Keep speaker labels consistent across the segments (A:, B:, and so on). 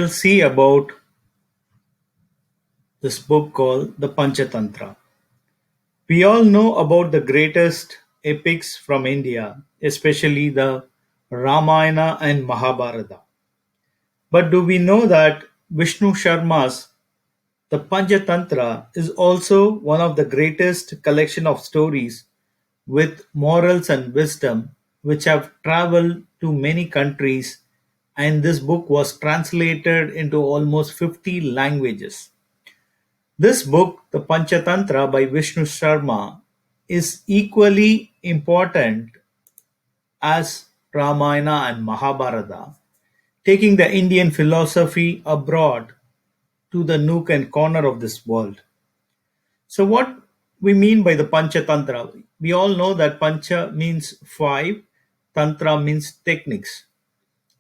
A: We'll see about this book called the Panchatantra. We all know about the greatest epics from India, especially the Ramayana and Mahabharata. But do we know that Vishnu Sharma's The Panchatantra is also one of the greatest collection of stories with morals and wisdom which have traveled to many countries, and this book was translated into almost 50 languages. This book, The Panchatantra by Vishnu Sharma, is equally important as Ramayana and Mahabharata, taking the Indian philosophy abroad to the nook and corner of this world. So, what we mean by the Panchatantra? We all know that Pancha means five, Tantra means techniques.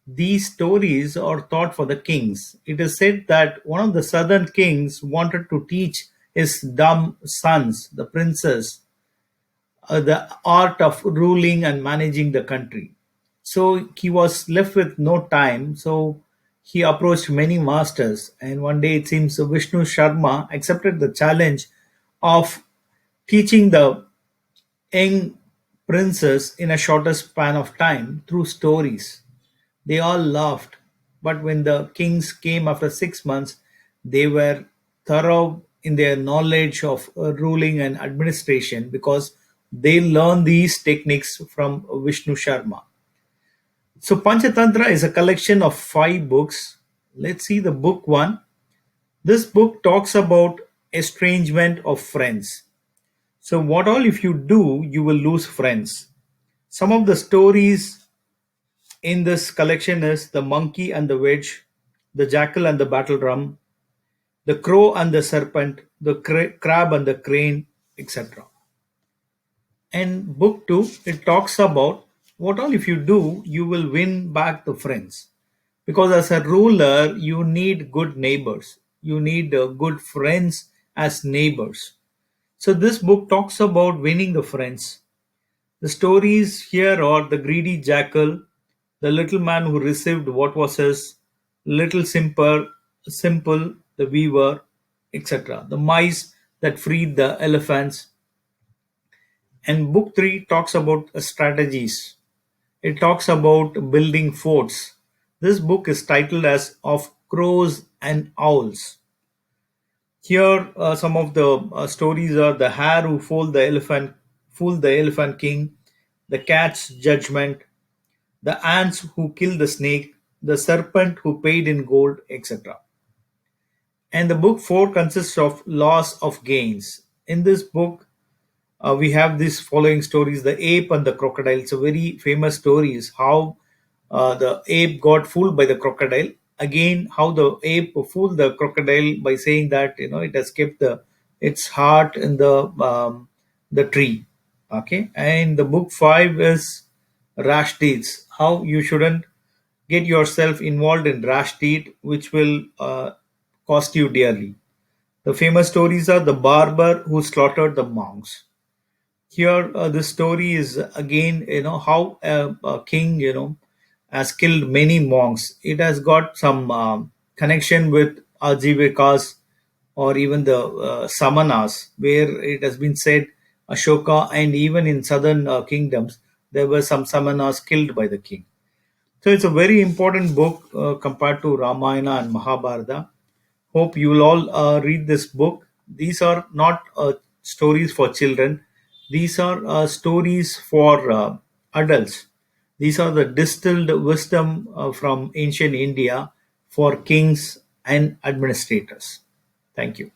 A: These stories are taught for the kings. It is said that one of the southern kings wanted to teach his dumb sons, the princes, the art of ruling and managing the country. So he was left with no time. So he approached many masters. And one day it seems Vishnu Sharma accepted the challenge of teaching the young princes in a shorter span of time through stories. They all laughed, but when the kings came after 6 months, they were thorough in their knowledge of ruling and administration because they learned these techniques from Vishnu Sharma. So, Panchatantra is a collection of five books. Let's see the book one. This book talks about estrangement of friends. So, what all if you do, you will lose friends. Some of the stories in this collection is the monkey and the wedge, the jackal and the battle drum, the crow and the serpent, the crab and the crane, etc. And book two, it talks about what all if you do, you will win back the friends. Because as a ruler, you need good neighbors. You need good friends as neighbors. So this book talks about winning the friends. The stories here are the greedy jackal, the little man who received what was his, little simple, the weaver, etc. The mice that freed the elephants. And book three talks about strategies. It talks about building forts. This book is titled as Of Crows and Owls. Here, some of the stories are the hare who fooled the elephant king, the cat's judgment, the ants who killed the snake, the serpent who paid in gold, etc. And the book 4 consists of loss of gains. In this book, we have these following stories: the ape and the crocodile. It's a very famous story, is how the ape got fooled by the crocodile. Again, how the ape fooled the crocodile by saying that it has kept its heart in the tree. Okay, and the book 5 is rash deeds. How you shouldn't get yourself involved in rash deed, which will cost you dearly. The famous stories are the barber who slaughtered the monks. Here, the story is again, how a king, has killed many monks. It has got some connection with Ajivikas or even the Samanas, where it has been said Ashoka and even in southern kingdoms, there were some Samanas killed by the king. So it's a very important book compared to Ramayana and Mahabharata. Hope you will all read this book. These are not stories for children. These are stories for adults. These are the distilled wisdom from ancient India for kings and administrators. Thank you.